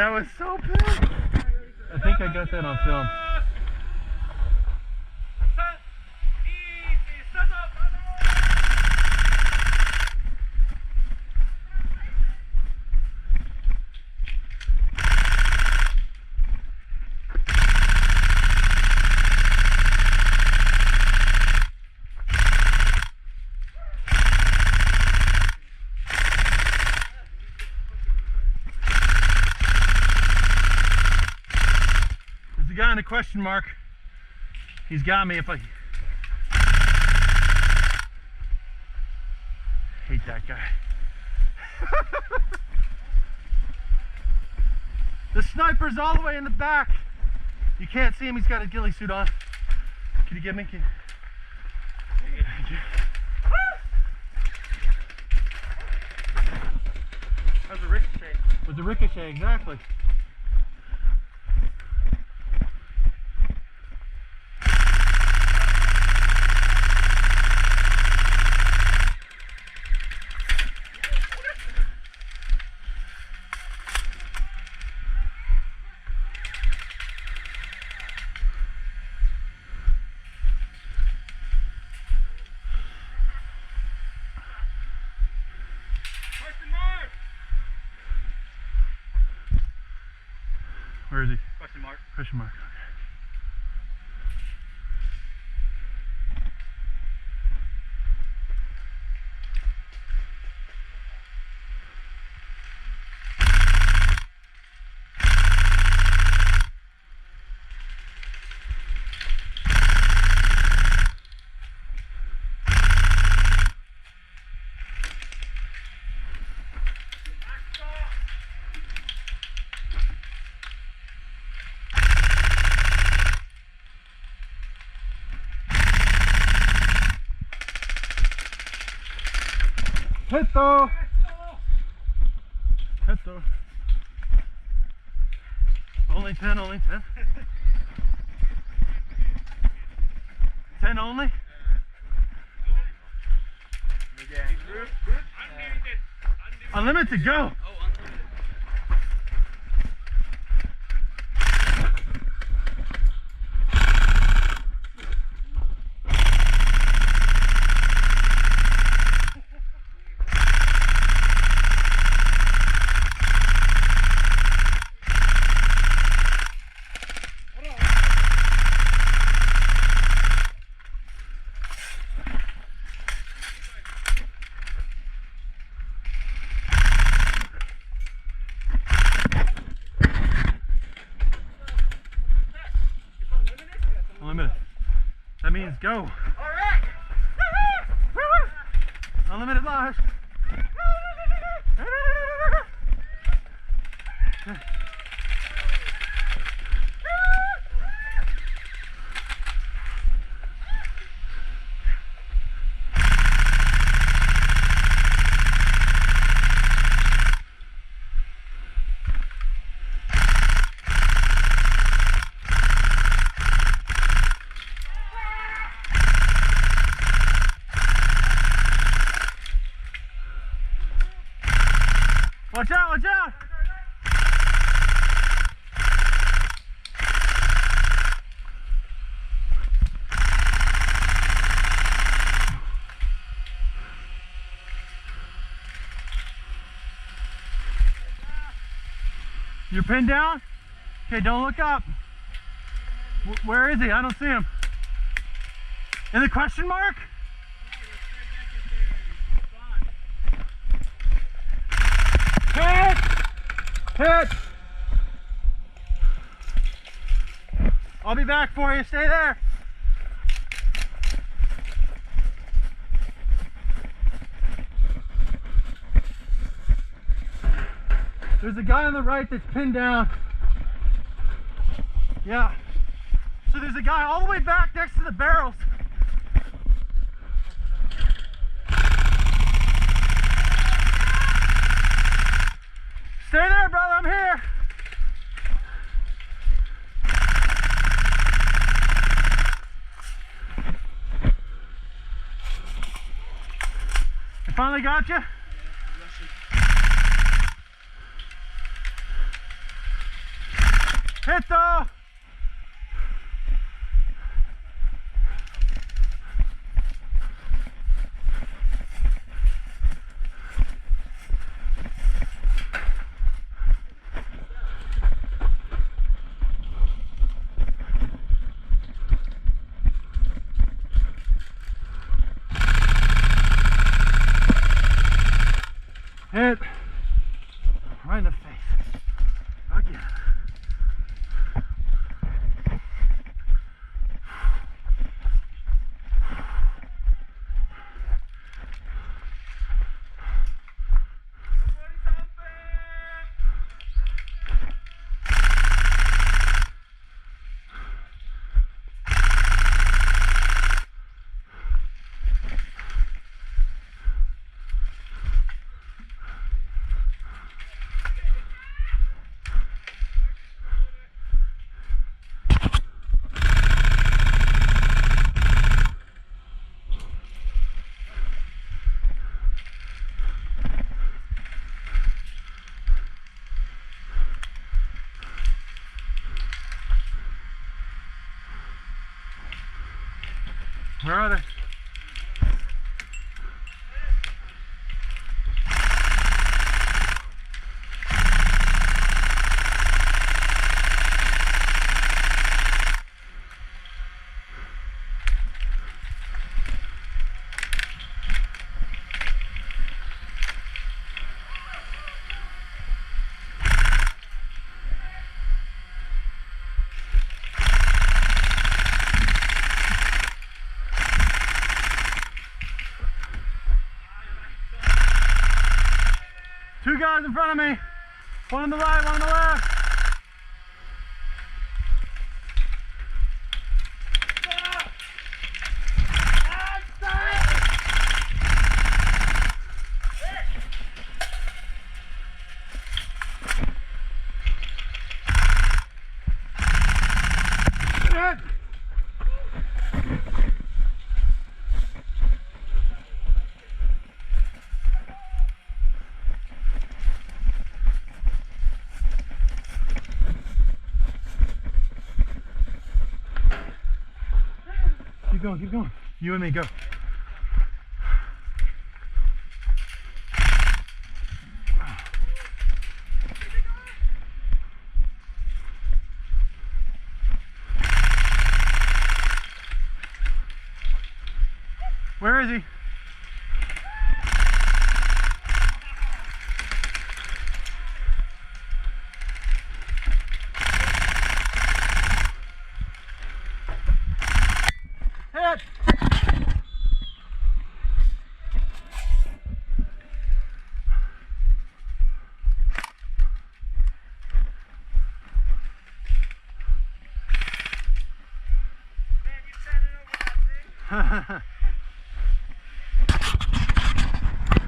That was so bad. I think I got that on film. The guy in the question mark, he's got me. If I hate that guy. The sniper's all the way in the back. You can't see him. He's got a ghillie suit on. Can you get me? Thank you. That was a ricochet. It was a ricochet, exactly. Where is he? Question mark. Question mark. Heto! Heto! Only 10, only 10. 10 only? Unlimited, go! Unlimited. That means go. All right. Unlimited lives. Watch out, watch out! You're pinned down? Okay, don't look up. Where is he? I don't see him. In the question mark? Hit! Hit! I'll be back for you. Stay there. There's a guy on the right that's pinned down. Yeah. So there's a guy all the way back next to the barrels. Stay there, brother. I'm here. I finally got you. Hit though. Hit right in the face again. Where are they? Two guys in front of me. One on the right, one on the left. Keep going, keep going. You and me, go. Where is he? Hit! Man, you standing over that thing?